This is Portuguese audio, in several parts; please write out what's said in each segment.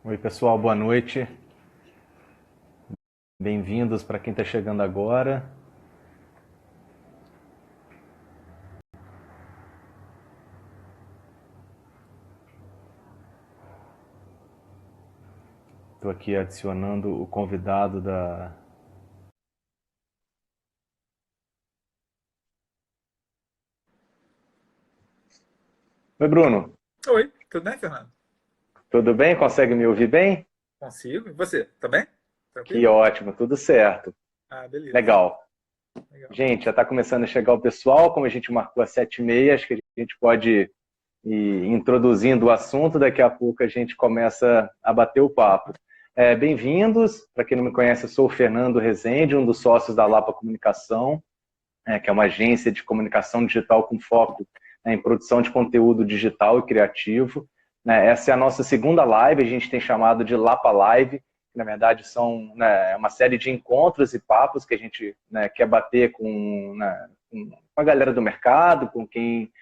Oi, pessoal, boa noite. Bem-vindos para quem está chegando agora. Estou aqui adicionando o convidado da. Oi, Bruno. Oi, tudo bem, Fernando? Tudo bem? Consegue me ouvir bem? Consigo. E você? Tá bem? Que Tranquilo? ótimo, tudo certo. Ah, beleza. Legal. Legal. Gente, já está começando a chegar o pessoal. Como a gente marcou às 7h30, acho que a gente pode ir introduzindo o assunto. Daqui a pouco a gente começa a bater o papo. Bem-vindos. Para quem não me conhece, eu sou o Fernando Rezende, um dos sócios da Lapa Comunicação, que é uma agência de comunicação digital com foco, em produção de conteúdo digital e criativo. Essa é a nossa segunda live, a gente tem chamado de Lapa Live, que na verdade são, uma série de encontros e papos que a gente, quer bater com a galera do mercado, com quem,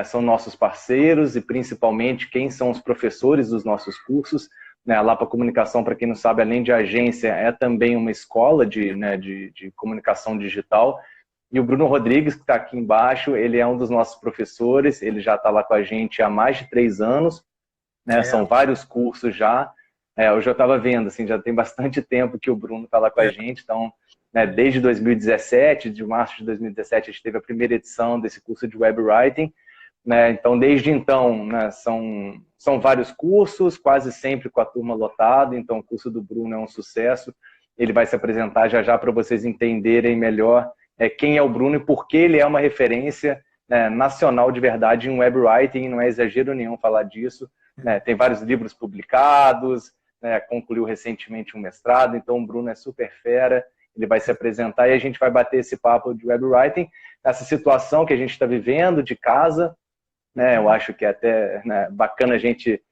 são nossos parceiros e principalmente quem são os professores dos nossos cursos. A Lapa Comunicação, para quem não sabe, além de agência, é também uma escola de comunicação digital. E o Bruno Rodrigues, que está aqui embaixo, ele é um dos nossos professores, ele já está lá com a gente há mais de 3 anos, É, são vários cursos já. Eu já estava vendo, assim, já tem bastante tempo que o Bruno está lá com a é, gente, então, desde 2017, de março de 2017, a gente teve a primeira edição desse curso de Web Writing, então, desde então, são vários cursos, quase sempre com a turma lotada, então o curso do Bruno é um sucesso, ele vai se apresentar já já para vocês entenderem melhor quem é o Bruno e por que ele é uma referência nacional de verdade em web writing, não é exagero nenhum falar disso. Tem vários livros publicados, concluiu recentemente um mestrado, então o Bruno é super fera, ele vai se apresentar e a gente vai bater esse papo de web writing, essa situação que a gente está vivendo de casa. Eu acho que é até bacana a gente,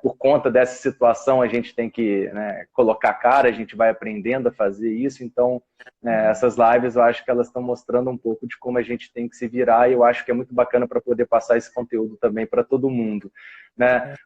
por conta dessa situação, a gente tem que colocar a cara, a gente vai aprendendo a fazer isso. Então, essas lives eu acho que elas estão mostrando um pouco de como a gente tem que se virar e eu acho que é muito bacana para poder passar esse conteúdo também para todo mundo.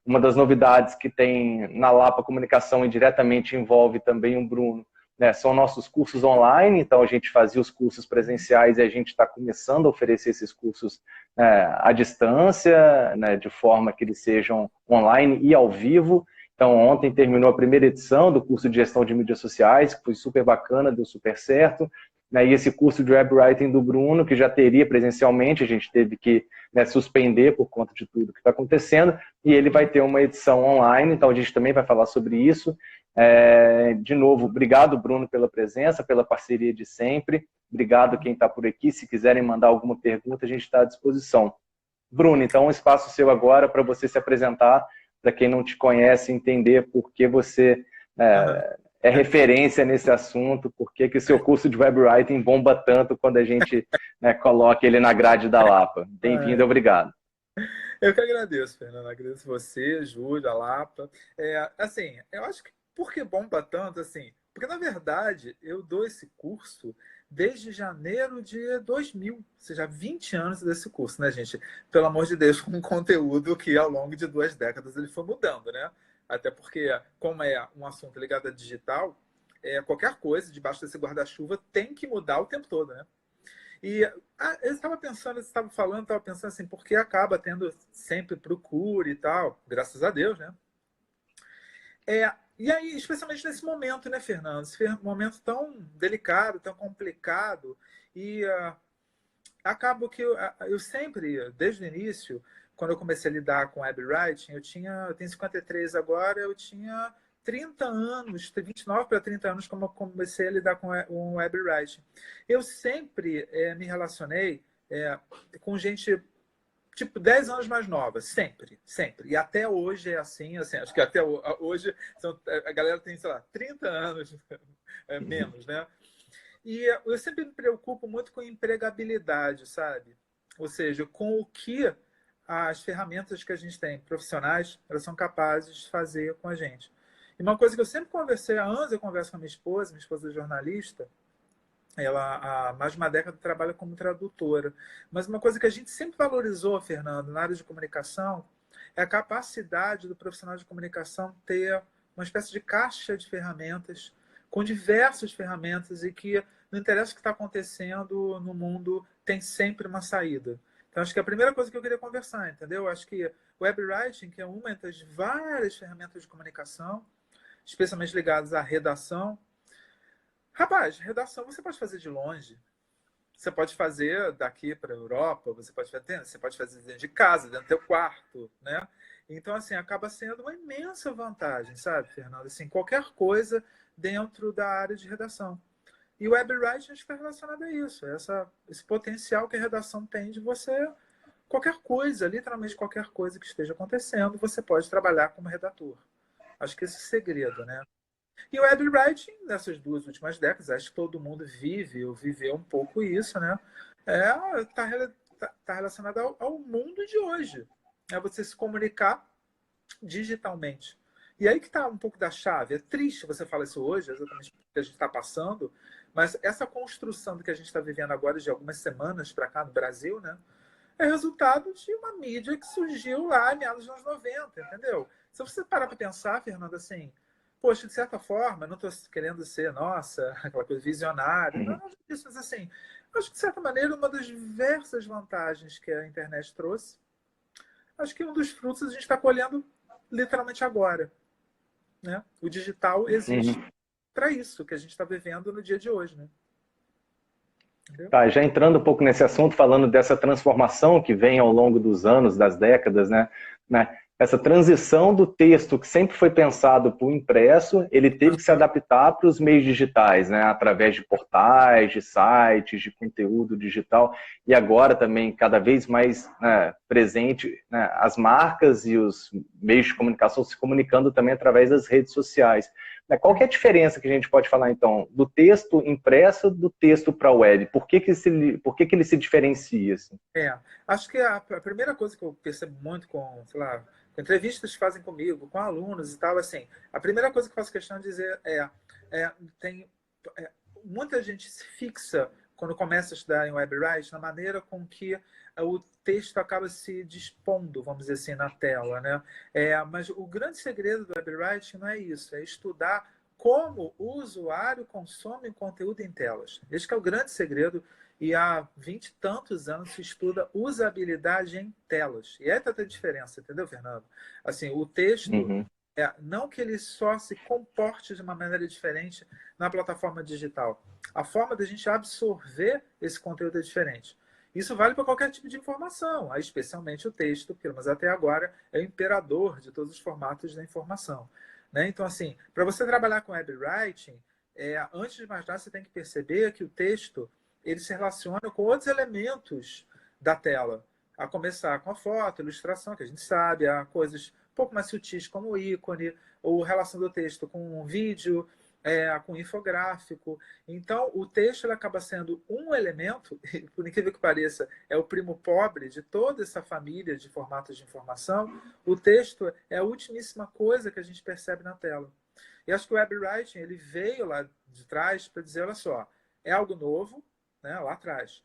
Uma das novidades que tem na Lapa Comunicação e diretamente envolve também o Bruno, são nossos cursos online, então a gente fazia os cursos presenciais e a gente está começando a oferecer esses cursos à distância, de forma que eles sejam online e ao vivo. Então, ontem terminou a primeira edição do curso de gestão de mídias sociais, que foi super bacana, deu super certo. E esse curso de web writing do Bruno, que já teria presencialmente, a gente teve que suspender por conta de tudo que está acontecendo, e ele vai ter uma edição online, então a gente também vai falar sobre isso. De novo, obrigado, Bruno, pela presença, pela parceria de sempre. Obrigado quem está por aqui. Se quiserem mandar alguma pergunta, a gente está à disposição. Bruno, então, um espaço seu agora para você se apresentar, para quem não te conhece, entender por que você aham. é referência nesse assunto, por que o seu curso de web writing bomba tanto quando a gente coloca ele na grade da Lapa. Bem-vindo, É, obrigado. eu que agradeço, Fernando. Agradeço você, Júlio, a Lapa. Assim, eu acho que por que bomba tanto, assim? Porque, na verdade, eu dou esse curso desde janeiro de 2000, ou seja, há 20 anos desse curso, né, gente? Pelo amor de Deus, com um conteúdo que ao longo de 2 décadas ele foi mudando, né? Até porque, como é um assunto ligado a digital, qualquer coisa debaixo desse guarda-chuva tem que mudar o tempo todo, né? E eu estava pensando, você estava falando, estava pensando assim, porque acaba tendo sempre procura e tal, graças a Deus, né? E aí, especialmente nesse momento, né, Fernando? Esse momento tão delicado, tão complicado, e acabo que eu sempre, desde o início, quando eu comecei a lidar com web writing, eu tenho 53 agora, eu tinha 30 anos, 29 para 30 anos, quando eu comecei a lidar com web writing. Eu sempre me relacionei com gente tipo 10 anos mais nova, sempre, sempre. E até hoje é assim, acho que até hoje a galera tem, sei lá, 30 anos menos, né? E eu sempre me preocupo muito com empregabilidade, sabe? Ou seja, com o que as ferramentas que a gente tem, profissionais, elas são capazes de fazer com a gente. E uma coisa que eu sempre conversei, há anos eu converso com a minha esposa é jornalista, ela há mais de uma década trabalha como tradutora. Mas uma coisa que a gente sempre valorizou, Fernando, na área de comunicação, é a capacidade do profissional de comunicação ter uma espécie de caixa de ferramentas, com diversas ferramentas e que não interessa o que está acontecendo no mundo, tem sempre uma saída. Então, acho que é a primeira coisa que eu queria conversar, entendeu? Acho que web writing, que é uma das várias ferramentas de comunicação, especialmente ligadas à redação. Rapaz, redação você pode fazer de longe. Você pode fazer daqui para a Europa, você pode fazer dentro de casa, dentro do teu quarto, né? Então, assim, acaba sendo uma imensa vantagem, sabe, Fernando? Assim, qualquer coisa dentro da área de redação. E o web writing está relacionado a isso, esse potencial que a redação tem de você, qualquer coisa, literalmente qualquer coisa que esteja acontecendo, você pode trabalhar como redator. Acho que esse é o segredo, né? E o web writing, nessas 2 últimas décadas, acho que todo mundo vive ou viveu um pouco isso, né? Tá relacionado ao mundo de hoje. É você se comunicar digitalmente. E aí que está um pouco da chave. É triste você falar isso hoje, exatamente o que a gente está passando, mas essa construção do que a gente está vivendo agora, de algumas semanas para cá no Brasil, né? É resultado de uma mídia que surgiu lá em meados dos anos 90, entendeu? Se você parar para pensar, Fernando, assim, poxa, de certa forma, não estou querendo ser, nossa, aquela coisa visionária, não, não disso, mas assim, acho que de certa maneira uma das diversas vantagens que a internet trouxe, acho que um dos frutos a gente está colhendo literalmente agora, né? O digital existe para isso que a gente está vivendo no dia de hoje, né? Tá, já entrando um pouco nesse assunto, falando dessa transformação que vem ao longo dos anos, das décadas, né? Essa transição do texto que sempre foi pensado para o impresso, ele teve que se adaptar para os meios digitais, né? Através de portais, de sites, de conteúdo digital, e agora também cada vez mais, né, presente, né, as marcas e os meios de comunicação se comunicando também através das redes sociais. Qual que é a diferença que a gente pode falar, então, do texto impresso do texto para a web? Por que que ele se diferencia? Assim? Acho que a primeira coisa que eu percebo muito com, sei lá, com entrevistas que fazem comigo, com alunos e tal, assim, a primeira coisa que eu faço questão de dizer muita gente se fixa quando começa a estudar em web writing na maneira com que o texto acaba se dispondo, vamos dizer assim, na tela, né? Mas o grande segredo do web writing não é isso, é estudar como o usuário consome conteúdo em telas. Esse que é o grande segredo, e há 20 e tantos anos se estuda usabilidade em telas. E essa é a diferença, entendeu, Fernando? Assim, o texto, não que ele só se comporte de uma maneira diferente na plataforma digital. A forma da gente absorver esse conteúdo é diferente. Isso vale para qualquer tipo de informação, especialmente o texto, porque mas até agora é o imperador de todos os formatos da informação. Né? Então, assim, para você trabalhar com web writing, antes de mais nada, você tem que perceber que o texto ele se relaciona com outros elementos da tela, a começar com a foto, a ilustração, que a gente sabe, há coisas um pouco mais sutis como o ícone, ou relação do texto com um vídeo, com infográfico. Então, o texto ele acaba sendo um elemento, e, por incrível que pareça, é o primo pobre de toda essa família de formatos de informação. O texto é a ultimíssima coisa que a gente percebe na tela. E acho que o web writing ele veio lá de trás para dizer, olha só, é algo novo, né, lá atrás.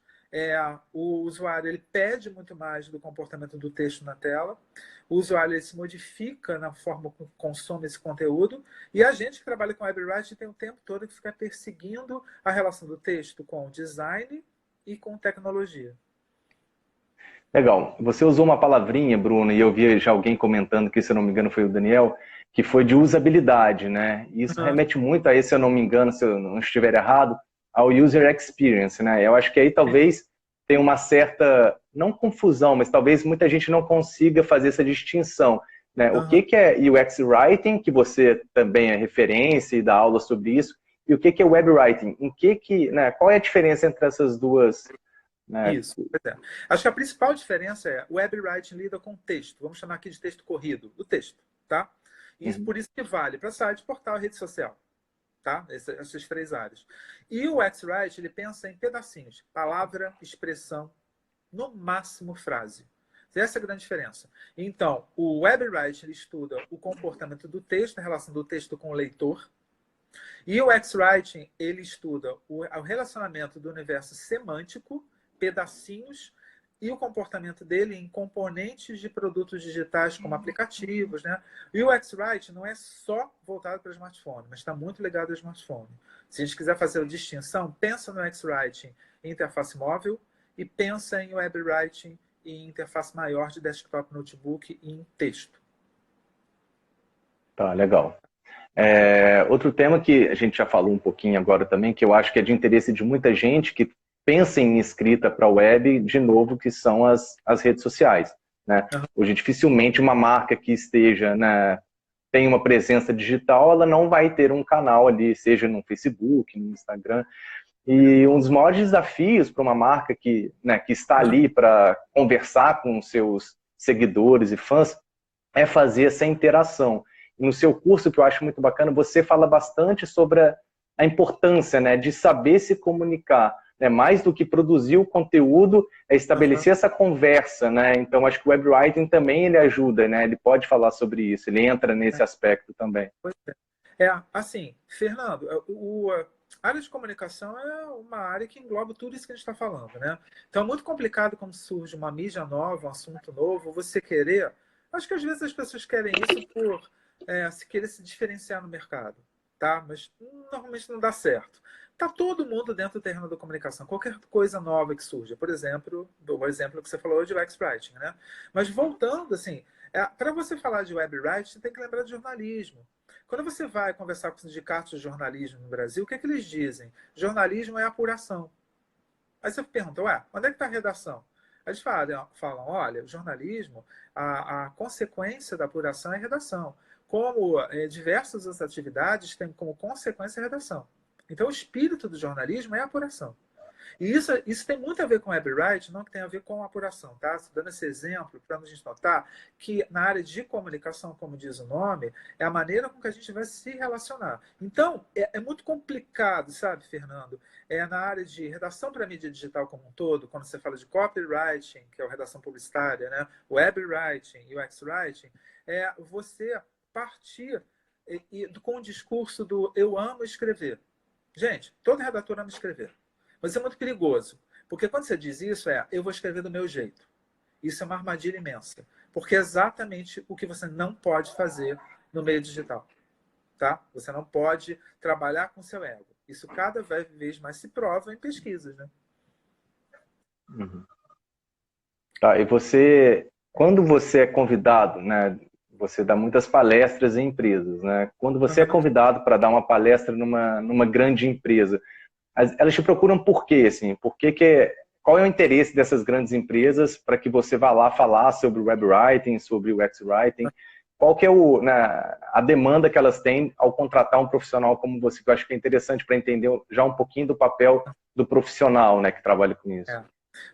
O usuário ele pede muito mais do comportamento do texto na tela, o usuário ele se modifica na forma como consome esse conteúdo, e a gente que trabalha com web writing tem o tempo todo que fica perseguindo a relação do texto com o design e com tecnologia. Legal. Você usou uma palavrinha, Bruno, e eu vi já alguém comentando que, se eu não me engano, foi o Daniel, que foi de usabilidade, né? E isso remete muito a esse, se eu não me engano, se eu não estiver errado, ao user experience, né? Eu acho que aí talvez tenha uma certa, não confusão, mas talvez muita gente não consiga fazer essa distinção, né? O que é UX Writing, que você também é referência e dá aula sobre isso, e o que é Web Writing? Né? Qual é a diferença entre essas duas? Né? Isso, acho que a principal diferença é o web writing lida com texto, vamos chamar aqui de texto corrido, o texto, tá? Isso, por isso que vale para site, portal, rede social. Tá? Essas 3 áreas. E o X-Write, ele pensa em pedacinhos. Palavra, expressão, no máximo frase. Essa é a grande diferença. Então, o WebWrite ele estuda o comportamento do texto, a relação do texto com o leitor. E o X-Writing, ele estuda o relacionamento do universo semântico, pedacinhos, e o comportamento dele em componentes de produtos digitais como aplicativos, né? E o UX-Writing não é só voltado para smartphone, mas está muito ligado ao smartphone. Se a gente quiser fazer a distinção, pensa no UX-Writing em interface móvel e pensa em WebWriting em interface maior de desktop, notebook e em texto. Tá, legal. Outro tema que a gente já falou um pouquinho agora também, que eu acho que é de interesse de muita gente que pensa em escrita para web, de novo, que são as redes sociais, né? Hoje, dificilmente uma marca que esteja, né, tem uma presença digital, ela não vai ter um canal ali, seja no Facebook, no Instagram. E um dos maiores desafios para uma marca que, né, que está ali para conversar com seus seguidores e fãs é fazer essa interação. No seu curso, que eu acho muito bacana, você fala bastante sobre a importância, né, de saber se comunicar, né, mais do que produzir o conteúdo, é estabelecer essa conversa, né? Então, acho que o WebWriting também ele ajuda, né? Ele pode falar sobre isso, ele entra nesse aspecto também. Assim, Fernando, a área de comunicação é uma área que engloba tudo isso que a gente está falando, né? Então, é muito complicado quando surge uma mídia nova, um assunto novo, você querer... Acho que às vezes as pessoas querem isso por se querer se diferenciar no mercado, tá? Mas normalmente não dá certo. Tá todo mundo dentro do terreno da comunicação. Qualquer coisa nova que surja, por exemplo, o exemplo que você falou de UX Writing, né? Mas voltando, assim, para você falar de web writing, você tem que lembrar de jornalismo. Quando você vai conversar com os sindicatos de jornalismo no Brasil, o que é que eles dizem? Jornalismo é apuração. Aí você pergunta, onde é que está a redação? Eles falam, olha, o jornalismo, a consequência da apuração é a redação. Como diversas outras atividades têm como consequência a redação. Então, o espírito do jornalismo é a apuração. E isso tem muito a ver com WebWriting, não que tem a ver com a apuração, tá? Dando esse exemplo para a gente notar que na área de comunicação, como diz o nome, é a maneira com que a gente vai se relacionar. Então, é muito complicado, sabe, Fernando? Na área de redação para mídia digital como um todo, quando você fala de copywriting, que é a redação publicitária, né? WebWriting e UX-Writing, você partir com o discurso do eu amo escrever. Gente, todo redator ama escrever. Mas isso é muito perigoso. Porque quando você diz isso, eu vou escrever do meu jeito. Isso é uma armadilha imensa. Porque é exatamente o que você não pode fazer no meio digital. Tá? Você não pode trabalhar com seu ego. Isso cada vez mais se prova em pesquisas, né? Uhum. Tá, e você, quando você é convidado, né? Você dá muitas palestras em empresas, né? Quando você é convidado para dar uma palestra numa grande empresa, elas te procuram por quê, assim? Qual é o interesse dessas grandes empresas para que você vá lá falar sobre o WebWriting, sobre o UX-Writing? Qual que é a demanda que elas têm ao contratar um profissional como você? Que eu acho que é interessante para entender já um pouquinho do papel do profissional, né, que trabalha com isso.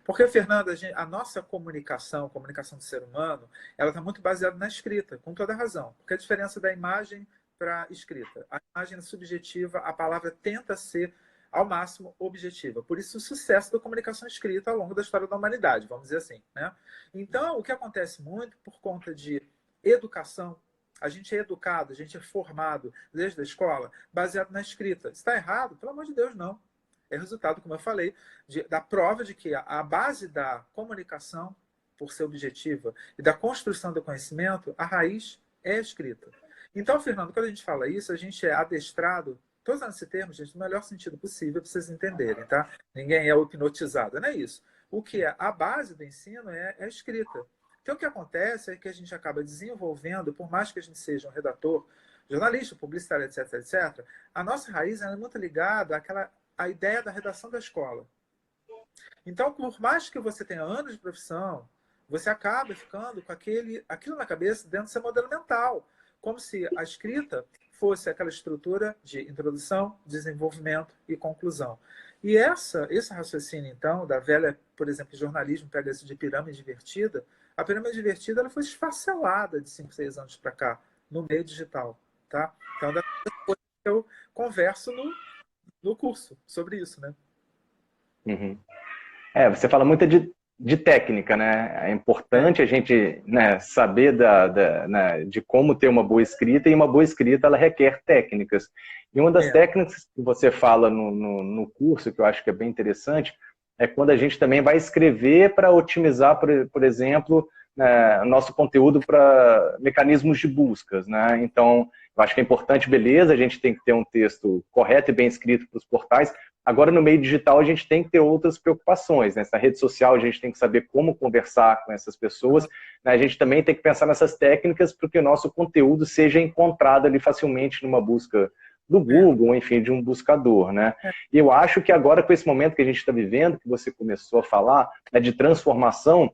Porque, Fernando, a nossa comunicação do ser humano, ela está muito baseada na escrita, com toda razão. Porque a diferença da imagem para a escrita. A imagem é subjetiva, a palavra tenta ser ao máximo objetiva. Por isso, o sucesso da comunicação escrita ao longo da história da humanidade, vamos dizer assim, né? Então, o que acontece muito por conta de educação, a gente é educado, a gente é formado desde a escola, baseado na escrita. Está errado? Pelo amor de Deus, não. É resultado, como eu falei, da prova de que a base da comunicação, por ser objetiva, e da construção do conhecimento, a raiz é a escrita. Então, Fernando, quando a gente fala isso, a gente é adestrado. Estou usando esse termo, gente, no melhor sentido possível para vocês entenderem, tá? Ninguém é hipnotizado, não é isso. O que é a base do ensino é a escrita. Então, o que acontece é que a gente acaba desenvolvendo, por mais que a gente seja um redator, jornalista, publicitário, etc., etc., a nossa raiz é muito ligada à ideia da redação da escola. Então, por mais que você tenha anos de profissão, você acaba ficando com aquilo na cabeça dentro do seu modelo mental, como se a escrita fosse aquela estrutura de introdução, desenvolvimento e conclusão. E esse raciocínio, então, da velha, por exemplo, jornalismo, pega esse de pirâmide invertida, a pirâmide invertida ela foi esfacelada de 5, 6 anos para cá, no meio digital. Tá? Então, depois eu converso no curso sobre isso, né? Uhum. Você fala muito de técnica, né? É importante a gente, né, saber né, de como ter uma boa escrita, e uma boa escrita ela requer técnicas. E uma das técnicas que você fala no curso, que eu acho que é bem interessante, é quando a gente também vai escrever para otimizar, por exemplo, nosso conteúdo para mecanismos de buscas, né? Então, eu acho que é importante, beleza, a gente tem que ter um texto correto e bem escrito para os portais. Agora, no meio digital, a gente tem que ter outras preocupações. Nessa rede social, a gente tem que saber como conversar com essas pessoas. Né? A gente também tem que pensar nessas técnicas para que o nosso conteúdo seja encontrado ali facilmente numa busca do Google, enfim, de um buscador, né? E eu acho que agora, com esse momento que a gente está vivendo, que você começou a falar, né, de transformação,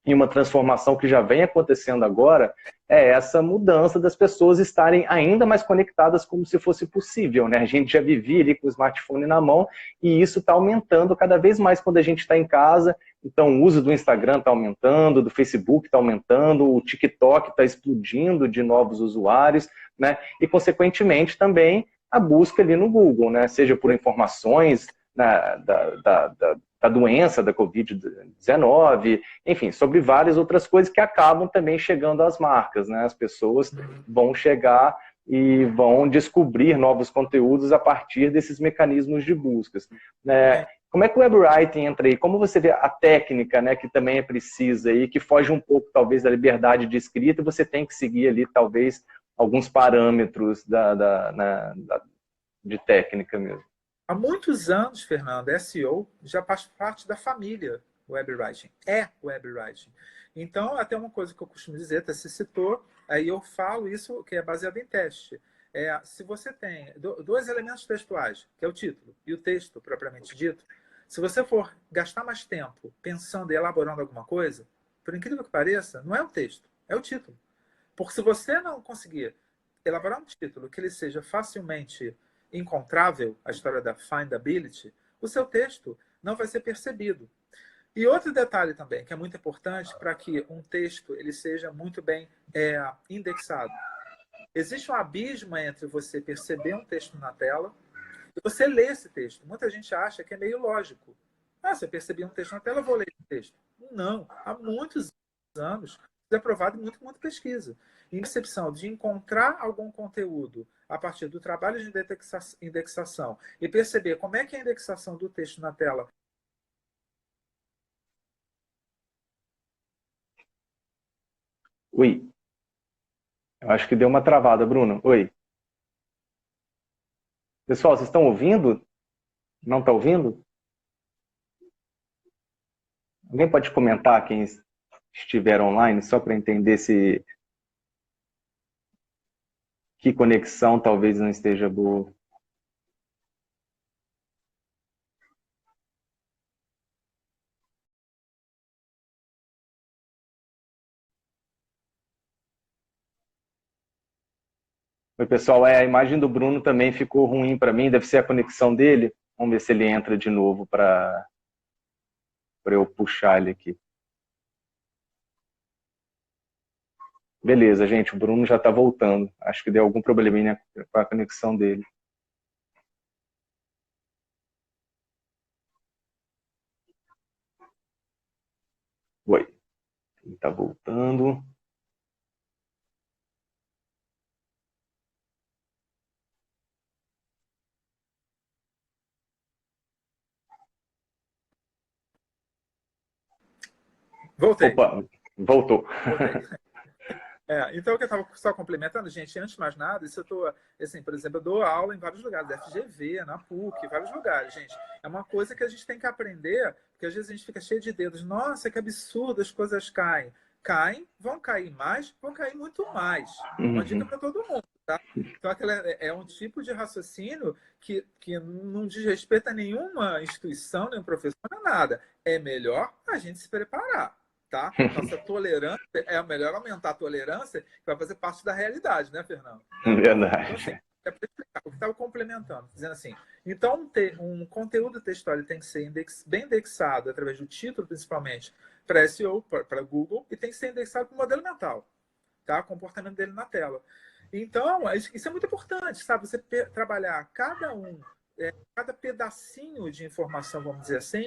e uma transformação que já vem acontecendo agora, é essa mudança das pessoas estarem ainda mais conectadas como se fosse possível, né? A gente já vivia ali com o smartphone na mão e isso está aumentando cada vez mais quando a gente está em casa. Então o uso do Instagram está aumentando, do Facebook está aumentando, o TikTok está explodindo de novos usuários, né? E consequentemente também a busca ali no Google, né? Seja por informações, né, da doença, da Covid-19, enfim, sobre várias outras coisas que acabam também chegando às marcas, né? As pessoas vão chegar e vão descobrir novos conteúdos a partir desses mecanismos de buscas. Né? Como é que o WebWriting entra aí? Como você vê a técnica, né, que também é precisa aí, que foge um pouco, talvez, da liberdade de escrita, e você tem que seguir ali, talvez, alguns parâmetros de técnica mesmo? Há muitos anos, Fernando, SEO já faz parte da família WebWriting. É WebWriting. Então, até uma coisa que eu costumo dizer, até se citou, aí eu falo isso que é baseado em teste. Se você tem dois elementos textuais, que é o título e o texto propriamente dito, se você for gastar mais tempo pensando e elaborando alguma coisa, por incrível que pareça, não é o texto, é o título. Porque se você não conseguir elaborar um título que ele seja facilmente encontrável, a história da findability, o seu texto não vai ser percebido. E outro detalhe também, que é muito importante para que um texto ele seja muito bem indexado. Existe um abismo entre você perceber um texto na tela e você ler esse texto. Muita gente acha que é meio lógico. Se eu percebi um texto na tela, eu vou ler esse texto. Não, há muitos anos é provado em muita pesquisa. Em percepção de encontrar algum conteúdo a partir do trabalho de indexação e perceber como é que é a indexação do texto na tela. Oi. Eu acho que deu uma travada, Bruno. Oi. Pessoal, vocês estão ouvindo? Não está ouvindo? Alguém pode comentar quem estiver online, só para entender se que conexão talvez não esteja boa. Oi, pessoal, a imagem do Bruno também ficou ruim para mim, deve ser a conexão dele. Vamos ver se ele entra de novo para eu puxar ele aqui. Beleza, gente, o Bruno já está voltando. Acho que deu algum probleminha com a conexão dele. Oi, ele está voltando. Voltei. Opa, voltou. Então, o que eu estava só complementando, gente, antes de mais nada, isso eu estou, assim, por exemplo, eu dou aula em vários lugares, da FGV, na PUC, vários lugares, gente. É uma coisa que a gente tem que aprender, porque às vezes a gente fica cheio de dedos. Nossa, que absurdo, as coisas caem. Caem, vão cair mais, vão cair muito mais. Uma dica para todo mundo, tá? Então, é um tipo de raciocínio que não diz respeito a nenhuma instituição, nenhum professor, nem nada. É melhor a gente se preparar. Tá? Nossa tolerância, é melhor aumentar a tolerância, que vai fazer parte da realidade, né, Fernando? Verdade. Então, assim, para explicar, o que estava complementando, dizendo assim, então um conteúdo textual tem que ser bem indexado através do título, principalmente, para SEO, para Google, e tem que ser indexado para o modelo mental, tá? O comportamento dele na tela. Então, isso é muito importante, sabe? Você trabalhar cada pedacinho de informação, vamos dizer assim,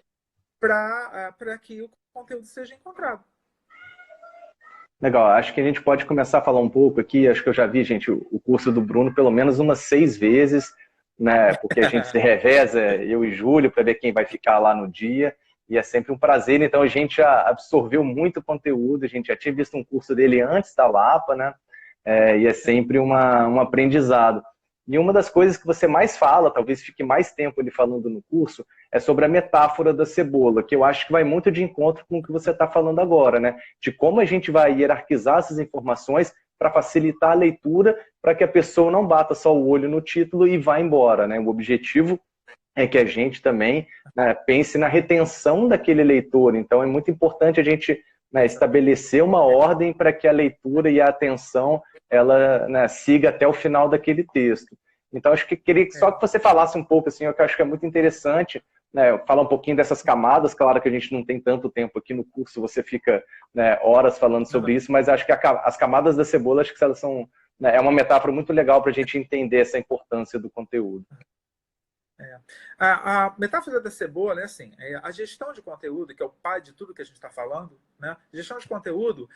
para que o conteúdo seja encontrado. Legal, acho que a gente pode começar a falar um pouco aqui, acho que eu já vi, gente, o curso do Bruno pelo menos umas 6 vezes, né, porque a gente se reveza, eu e Júlio, para ver quem vai ficar lá no dia, e é sempre um prazer. Então, a gente já absorveu muito conteúdo, a gente já tinha visto um curso dele antes da Lapa, né? E é sempre um aprendizado. E uma das coisas que você mais fala, talvez fique mais tempo ele falando no curso, é sobre a metáfora da cebola, que eu acho que vai muito de encontro com o que você está falando agora, né? De como a gente vai hierarquizar essas informações para facilitar a leitura, para que a pessoa não bata só o olho no título e vá embora, né? O objetivo é que a gente também, né, pense na retenção daquele leitor. Então, é muito importante a gente, né, estabelecer uma ordem para que a leitura e a atenção ela, né, siga até o final daquele texto. Então, acho que queria só que você falasse um pouco, assim, eu acho que é muito interessante, né, falar um pouquinho dessas camadas. Claro que a gente não tem tanto tempo aqui no curso, você fica, né, horas falando sobre isso, mas acho que as camadas da cebola, acho que elas são, né, é uma metáfora muito legal para a gente entender essa importância do conteúdo. A metáfora da cebola é assim, a gestão de conteúdo, que é o pai de tudo que a gente está falando, né? Gestão de conteúdo,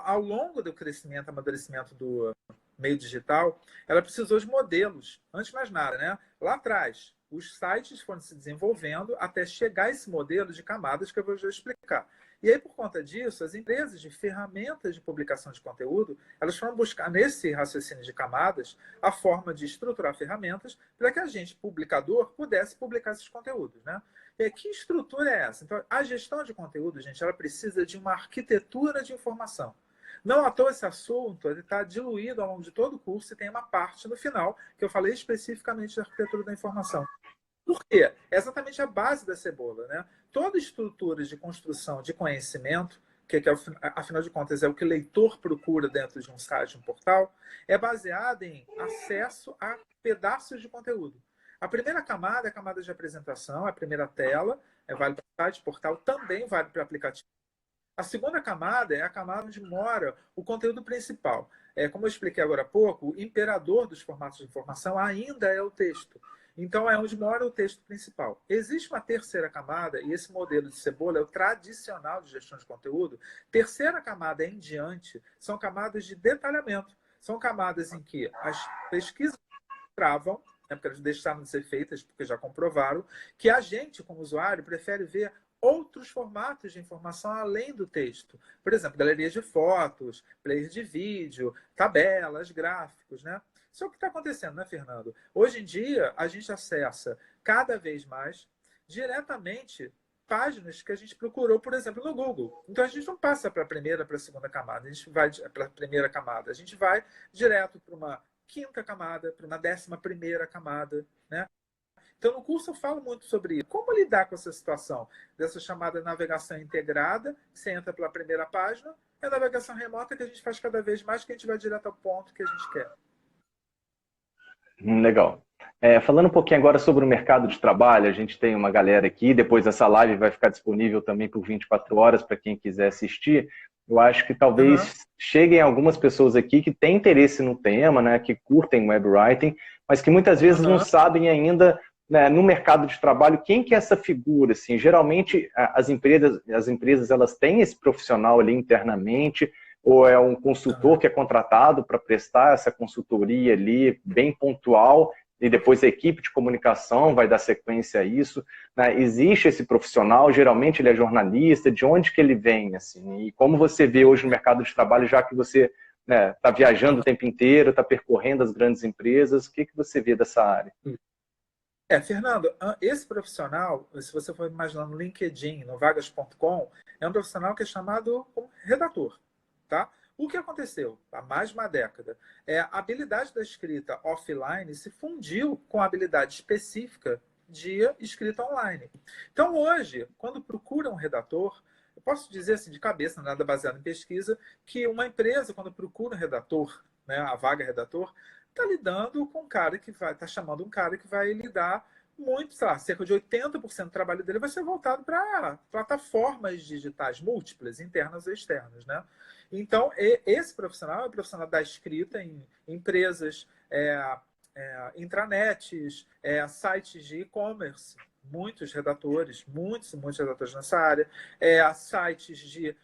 ao longo do crescimento, amadurecimento do meio digital, ela precisou de modelos, antes de mais nada, né? Lá atrás, os sites foram se desenvolvendo até chegar a esse modelo de camadas que eu vou já explicar. E aí, por conta disso, as empresas de ferramentas de publicação de conteúdo, elas foram buscar, nesse raciocínio de camadas, a forma de estruturar ferramentas para que a gente, publicador, pudesse publicar esses conteúdos, né? E que estrutura é essa? Então, a gestão de conteúdo, gente, ela precisa de uma arquitetura de informação. Não à toa esse assunto está diluído ao longo de todo o curso e tem uma parte no final que eu falei especificamente da arquitetura da informação. Por quê? É exatamente a base da cebola, né? Toda estrutura de construção de conhecimento, que afinal de contas é o que o leitor procura dentro de um site, um portal, é baseada em acesso a pedaços de conteúdo. A primeira camada é a camada de apresentação, a primeira tela, vale para site, portal, também vale para aplicativo. A segunda camada é a camada onde mora o conteúdo principal. Como eu expliquei agora há pouco, o imperador dos formatos de informação ainda é o texto. Então, é onde mora o texto principal. Existe uma terceira camada, e esse modelo de cebola é o tradicional de gestão de conteúdo. Terceira camada em diante são camadas de detalhamento. São camadas em que as pesquisas travam, né, porque elas deixaram de ser feitas, porque já comprovaram, que a gente, como usuário, prefere ver outros formatos de informação além do texto. Por exemplo, galeria de fotos, player de vídeo, tabelas, gráficos, né? Isso é o que está acontecendo, né, Fernando? Hoje em dia, a gente acessa cada vez mais diretamente páginas que a gente procurou, por exemplo, no Google. Então, a gente não passa para a primeira, para a segunda camada, a gente vai para a primeira camada, a gente vai direto para uma quinta camada, para uma 11ª camada, né? Então, no curso eu falo muito sobre como lidar com essa situação, dessa chamada navegação integrada, que você entra pela primeira página, e a navegação remota que a gente faz cada vez mais, que a gente vai direto ao ponto que a gente quer. Legal. Falando um pouquinho agora sobre o mercado de trabalho, a gente tem uma galera aqui, depois essa live vai ficar disponível também por 24 horas para quem quiser assistir. Eu acho que talvez cheguem algumas pessoas aqui que têm interesse no tema, né, que curtem web writing, mas que muitas vezes não sabem ainda, né, no mercado de trabalho quem que é essa figura. Assim, geralmente as empresas elas têm esse profissional ali internamente, ou é um consultor que é contratado para prestar essa consultoria ali bem pontual, e depois a equipe de comunicação vai dar sequência a isso, né? Existe esse profissional, geralmente ele é jornalista, de onde que ele vem, assim, e como você vê hoje no mercado de trabalho, já que você está, né, viajando o tempo inteiro, está percorrendo as grandes empresas, o que você vê dessa área? Fernando, esse profissional, se você for imaginar no LinkedIn, no vagas.com, é um profissional que é chamado redator, tá? O que aconteceu há mais de uma década? A habilidade da escrita offline se fundiu com a habilidade específica de escrita online. Então, hoje, quando procura um redator, eu posso dizer assim de cabeça, nada baseado em pesquisa, que uma empresa, quando procura um redator, né, a vaga redator, está lidando com um cara que vai, está chamando um cara que vai lidar muito, sei lá, cerca de 80% do trabalho dele vai ser voltado para plataformas digitais múltiplas, internas ou externas, né? Então, esse profissional é o profissional da escrita em empresas, intranets, sites de e-commerce, muitos redatores nessa área, sites de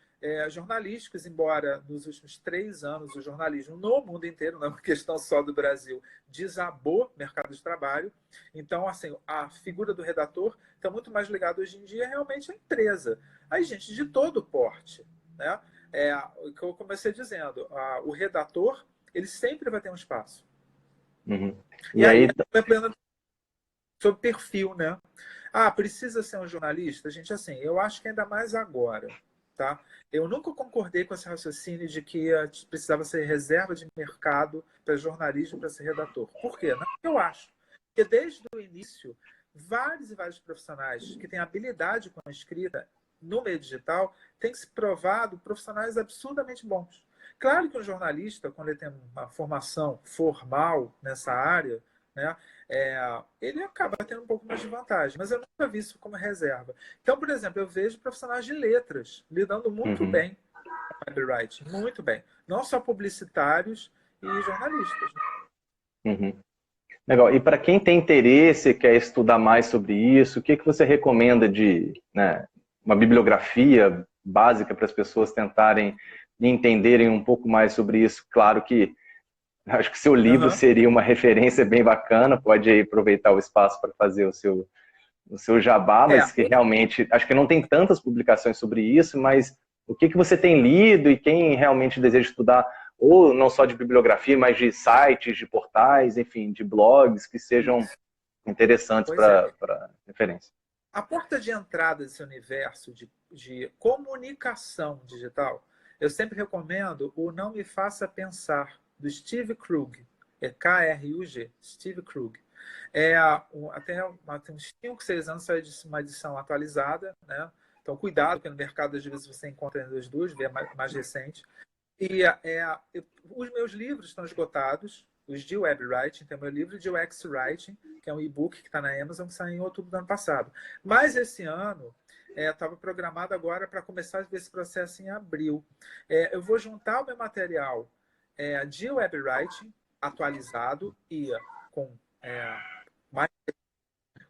jornalísticos, embora nos últimos 3 anos o jornalismo no mundo inteiro, não é uma questão só do Brasil, desabou o mercado de trabalho. Então, assim, a figura do redator está muito mais ligada hoje em dia realmente à empresa. Aí, gente de todo porte, né? O que eu comecei dizendo, o redator, ele sempre vai ter um espaço. Uhum. E aí, sobre perfil, né? Precisa ser um jornalista? Gente, assim, eu acho que ainda mais agora, tá? Eu nunca concordei com esse raciocínio de que precisava ser reserva de mercado para jornalismo, para ser redator. Por quê? Não, eu acho. Porque desde o início, vários e vários profissionais que têm habilidade com a escrita no meio digital têm se provado profissionais absurdamente bons. Claro que um jornalista, quando ele tem uma formação formal nessa área, né, ele acaba tendo um pouco mais de vantagem, mas eu nunca vi isso como reserva. Então, por exemplo, eu vejo profissionais de letras lidando muito bem com copywriting, muito bem. Não só publicitários e jornalistas. Legal. E para quem tem interesse, quer estudar mais sobre isso, o que você recomenda de, né, uma bibliografia básica para as pessoas tentarem entenderem um pouco mais sobre isso? Claro que acho que seu livro seria uma referência bem bacana, pode aí aproveitar o espaço para fazer o seu jabá, mas que realmente, acho que não tem tantas publicações sobre isso, mas o que você tem lido e quem realmente deseja estudar, ou não só de bibliografia, mas de sites, de portais, enfim, de blogs que sejam interessantes para referência. A porta de entrada desse universo de comunicação digital, eu sempre recomendo o Não Me Faça Pensar, do Steve Krug. É Krug, Steve Krug. Até uns 5, 6 anos saiu uma edição atualizada, né? Então, cuidado, porque no mercado, às vezes, você encontra as duas, vê mais recente. E os meus livros estão esgotados, os de Web Writing, tem o meu livro de UX Writing, que é um e-book que está na Amazon, que saiu em outubro do ano passado. Mas esse ano, estava programado agora para começar a ver esse processo em abril. Eu vou juntar o meu material de Web Writing atualizado e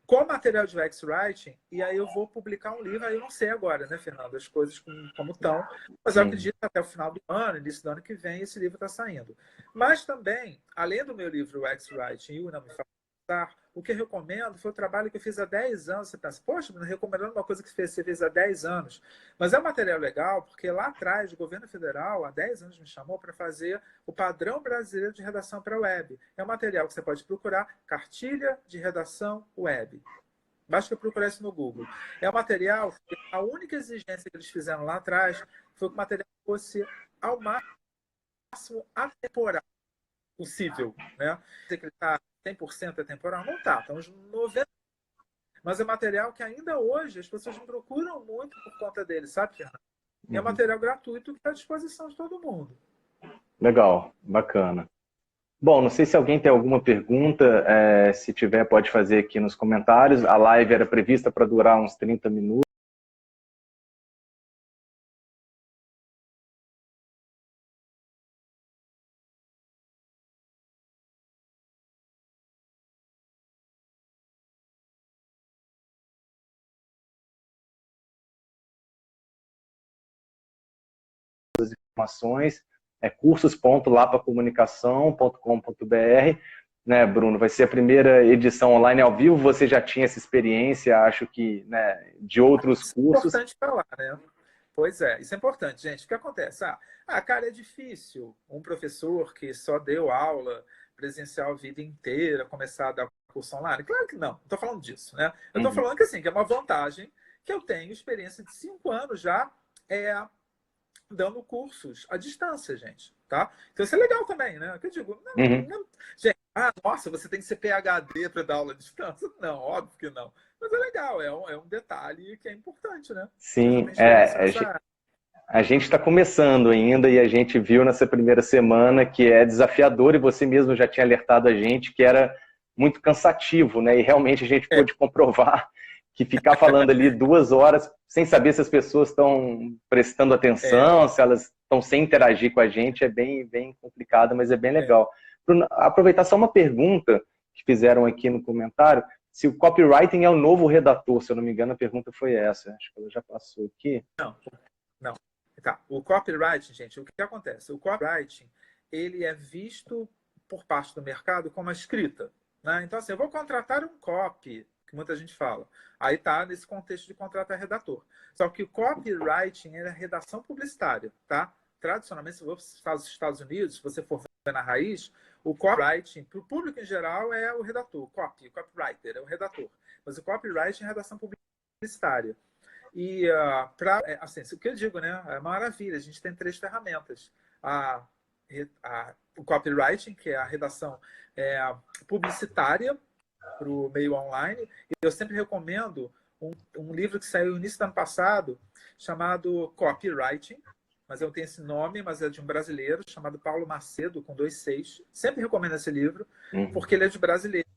com material de UX Writing, e aí eu vou publicar um livro, aí eu não sei agora, né, Fernando, as coisas como estão, mas eu acredito que até o final do ano, início do ano que vem, esse livro está saindo. Mas também, além do meu livro UX Writing e o Não Me Faça Pensar, o que eu recomendo foi o trabalho que eu fiz há 10 anos. Você pensa, poxa, mas recomendando uma coisa que você fez há 10 anos. Mas é um material legal, porque lá atrás, o governo federal, há 10 anos, me chamou para fazer o padrão brasileiro de redação para web. É um material que você pode procurar, Cartilha de Redação Web. Basta procurar isso no Google. É um material que a única exigência que eles fizeram lá atrás foi que o material fosse ao máximo atemporal possível, né? Dizer que ele está 100% atemporal? Não está, está uns 90%. Mas é material que ainda hoje as pessoas me procuram muito por conta dele, sabe, Fernando? É um material gratuito que está à disposição de todo mundo. Legal, bacana. Bom, não sei se alguém tem alguma pergunta, se tiver pode fazer aqui nos comentários. A live era prevista para durar uns 30 minutos. As informações, cursos.lapacomunicação.com.br, né, Bruno? Vai ser a primeira edição online ao vivo. Você já tinha essa experiência, acho que, né, de outros cursos. É importante falar, né? Pois é, isso é importante, gente. O que acontece? Cara, é difícil um professor que só deu aula presencial a vida inteira começar a dar curso online. Claro que não, não estou falando disso, né? Eu estou falando que, assim, que é uma vantagem que eu tenho experiência de 5 anos já dando cursos à distância, gente, tá? Então isso é legal também, né? Que eu digo, gente, nossa, você tem que ser PhD para dar aula à distância? Não, óbvio que não. Mas é legal, é um detalhe que é importante, né? Sim, a gente está começando ainda e a gente viu nessa primeira semana que é desafiador e você mesmo já tinha alertado a gente que era muito cansativo, né? E realmente a gente pôde comprovar que ficar falando ali 2 horas sem saber se as pessoas estão prestando atenção, se elas estão sem interagir com a gente, é bem, bem complicado, mas é bem legal. Bruno, aproveitar só uma pergunta que fizeram aqui no comentário, se o copywriting é o novo redator, se eu não me engano, a pergunta foi essa. Acho que ela já passou aqui. Não. Tá, o copywriting, gente, o que acontece? O copywriting, ele é visto por parte do mercado como a escrita, né? Então, assim, eu vou contratar um copy, que muita gente fala. Aí tá nesse contexto de contratar redator. Só que o copywriting é a redação publicitária, tá? Tradicionalmente, se você for nos Estados Unidos, se você for ver na raiz, o copywriting, para o público em geral, é o redator. Copywriter é o redator. Mas o copywriting é a redação publicitária. E assim, o que eu digo, né? É maravilha. A gente tem 3 ferramentas. O copywriting, que é a redação publicitária para o meio online. E eu sempre recomendo um livro que saiu no início do ano passado, chamado Copywriting, mas eu tenho esse nome, mas é de um brasileiro chamado Paulo Macedo, com 2 Cs. Sempre recomendo esse livro, porque ele é de brasileiro,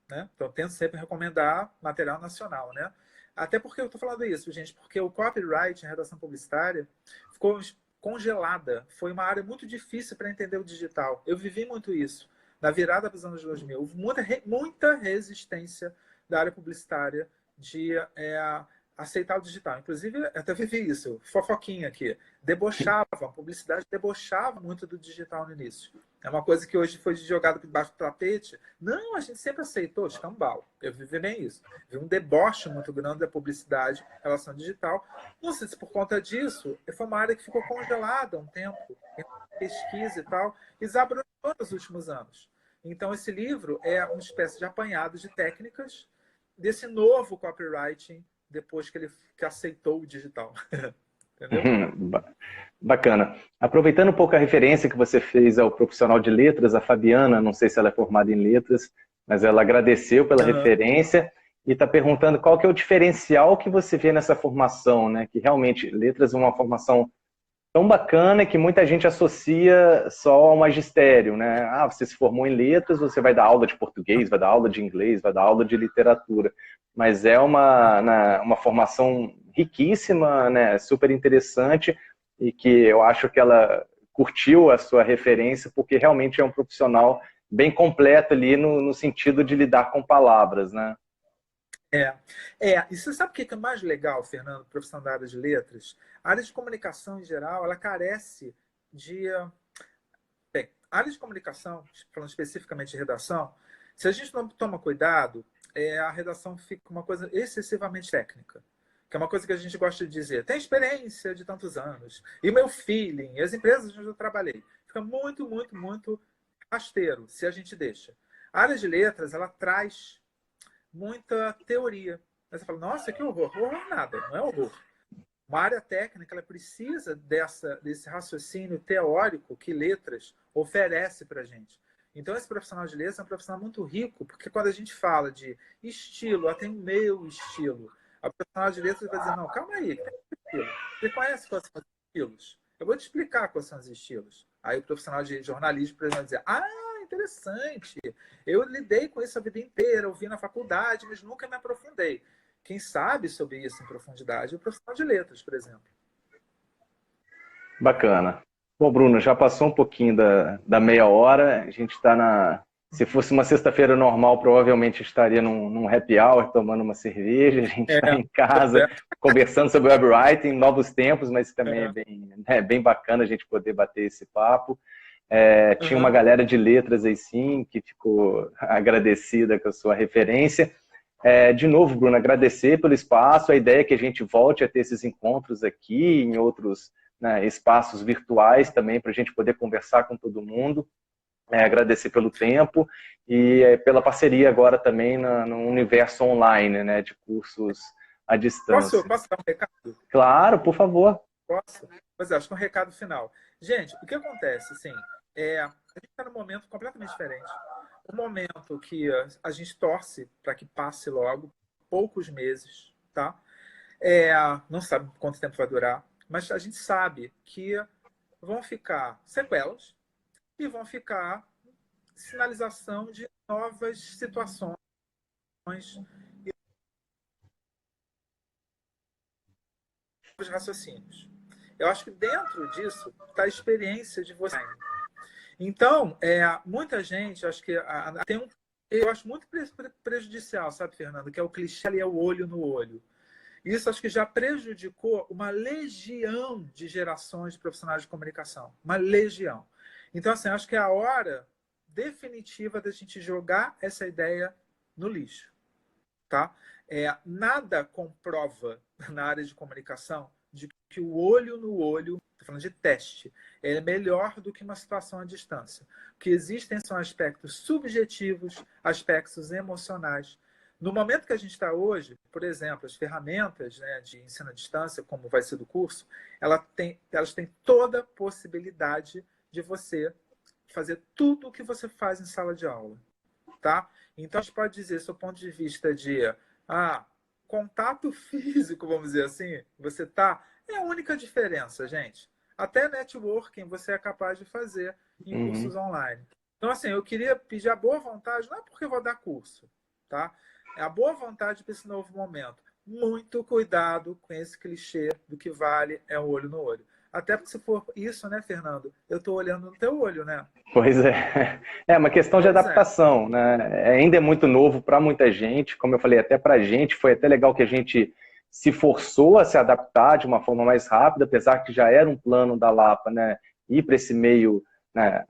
né? Então, eu tento sempre recomendar material nacional, né? Até porque eu estou falando isso, gente, porque o copyright, a redação publicitária, ficou congelada. Foi uma área muito difícil para entender o digital. Eu vivi muito isso. Na virada dos anos 2000, houve muita resistência da área publicitária de aceitar o digital. Inclusive, eu até vivi isso, fofoquinha aqui. A publicidade debochava muito do digital no início. É uma coisa que hoje foi jogada por debaixo do tapete. Não, a gente sempre aceitou, escambau. Eu vivi bem isso. Vi um deboche muito grande da publicidade em relação ao digital. Não sei se por conta disso, foi uma área que ficou congelada um tempo, em pesquisa e tal, e desabrochou nos últimos anos. Então, esse livro é uma espécie de apanhado de técnicas desse novo copywriting depois que ele aceitou o digital. Entendeu? Bacana. Aproveitando um pouco a referência que você fez ao profissional de letras, a Fabiana, não sei se ela é formada em letras, mas ela agradeceu pela referência e está perguntando qual que é o diferencial que você vê nessa formação, né? Que realmente letras é uma formação tão bacana que muita gente associa só ao magistério, né? Ah, você se formou em letras, você vai dar aula de português, vai dar aula de inglês, vai dar aula de literatura. Mas é uma formação riquíssima, né? Super interessante e que eu acho que ela curtiu a sua referência porque realmente é um profissional bem completo ali no sentido de lidar com palavras, né? E você sabe o que é mais legal, Fernando, profissão da área de letras? A área de comunicação, em geral, ela carece de... Bem, a área de comunicação, falando especificamente de redação, se a gente não toma cuidado, a redação fica uma coisa excessivamente técnica, que é uma coisa que a gente gosta de dizer. Tem experiência de tantos anos, e o meu feeling, e as empresas onde eu trabalhei. Fica muito, muito, muito rasteiro, se a gente deixa. A área de letras, ela traz muita teoria. Aí você fala, nossa, que horror. Horror nada, não é horror. Uma área técnica, ela precisa desse raciocínio teórico que letras oferece para a gente. Então, esse profissional de letras é um profissional muito rico, porque quando a gente fala de estilo, tem o meu estilo. A profissional de letras vai dizer, não, calma aí, que tem estilo. Você conhece quais são os estilos? Eu vou te explicar quais são os estilos. Aí o profissional de jornalismo, por exemplo, vai dizer, interessante. Eu lidei com isso a vida inteira, ouvi na faculdade, mas nunca me aprofundei. Quem sabe sobre isso em profundidade é o profissional de letras, por exemplo. Bacana. Bom, Bruno, já passou um pouquinho da meia hora. A gente está na... Se fosse uma sexta-feira normal, provavelmente estaria num happy hour, tomando uma cerveja. A gente está em casa, conversando sobre webwriting, novos tempos, mas também é bem bacana a gente poder bater esse papo. Tinha uma galera de letras aí sim, que ficou agradecida com a sua referência. De novo, Bruno, agradecer pelo espaço. A ideia é que a gente volte a ter esses encontros aqui, em outros, né, espaços virtuais também, para a gente poder conversar com todo mundo. Agradecer pelo tempo e pela parceria agora também no universo online, né, de cursos à distância. Posso dar um recado? Claro, por favor. Posso? Pois é, acho que é um recado final. Gente, o que acontece, assim, a gente está num momento completamente diferente. Um momento que a gente torce para que passe logo, poucos meses, tá? Não sabe quanto tempo vai durar, mas a gente sabe que vão ficar sequelas e vão ficar sinalização de novas situações e novos raciocínios. Eu acho que dentro disso está a experiência de você. Então, muita gente, acho que eu acho muito prejudicial, sabe, Fernando, que é o clichê ali, é o olho no olho. Isso acho que já prejudicou uma legião de gerações de profissionais de comunicação. Uma legião. Então, assim, acho que é a hora definitiva da gente jogar essa ideia no lixo. Tá? Nada comprova na área de comunicação de que o olho no olho, estou falando de teste, é melhor do que uma situação à distância. O que existem são aspectos subjetivos, aspectos emocionais. No momento que a gente está hoje, por exemplo, as ferramentas, né, de ensino à distância, como vai ser do curso, elas têm toda a possibilidade de você fazer tudo o que você faz em sala de aula. Tá? Então, a gente pode dizer, do ponto de vista de contato físico, vamos dizer assim, você tá, é a única diferença, gente. Até networking você é capaz de fazer em cursos online. Então, assim, eu queria pedir a boa vontade, não é porque eu vou dar curso, tá? É a boa vontade para esse novo momento. Muito cuidado com esse clichê do que vale é o olho no olho. Até porque se for isso, né, Fernando? Eu estou olhando no teu olho, né? Pois é. É uma questão de adaptação, né? Ainda é muito novo para muita gente. Como eu falei, até para a gente, foi até legal que a gente se forçou a se adaptar de uma forma mais rápida, apesar que já era um plano da Lapa, né? Ir para esse meio, né,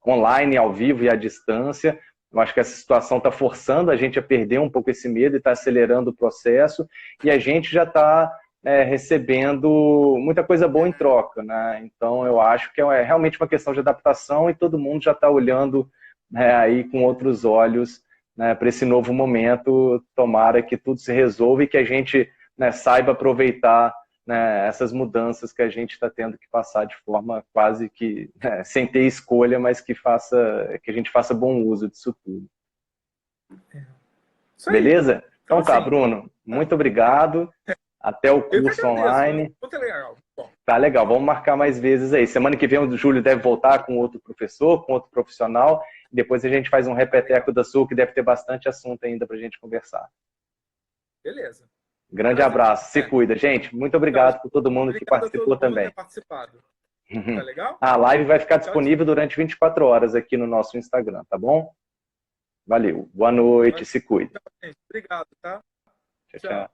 online, ao vivo e à distância. Eu acho que essa situação está forçando a gente a perder um pouco esse medo e está acelerando o processo. E a gente já está recebendo muita coisa boa em troca, né? Então eu acho que é realmente uma questão de adaptação e todo mundo já está olhando, né, aí com outros olhos, né, para esse novo momento. Tomara que tudo se resolva e que a gente, né, saiba aproveitar, né, essas mudanças que a gente está tendo que passar de forma quase que, né, sem ter escolha, mas que a gente faça bom uso disso tudo. Beleza? Então tá, Bruno, muito obrigado. Até o curso online. Muito legal. Bom. Tá legal, vamos marcar mais vezes aí. Semana que vem o Júlio deve voltar com outro professor, com outro profissional. Depois a gente faz um repeteco da sua, que deve ter bastante assunto ainda pra gente conversar. Beleza. Grande abraço, se cuida. Gente, muito obrigado por todo mundo que participou também. Tá legal? A live vai ficar disponível durante 24 horas aqui no nosso Instagram, tá bom? Valeu. Boa noite, se cuida. Obrigado, tá? Tchau, tchau.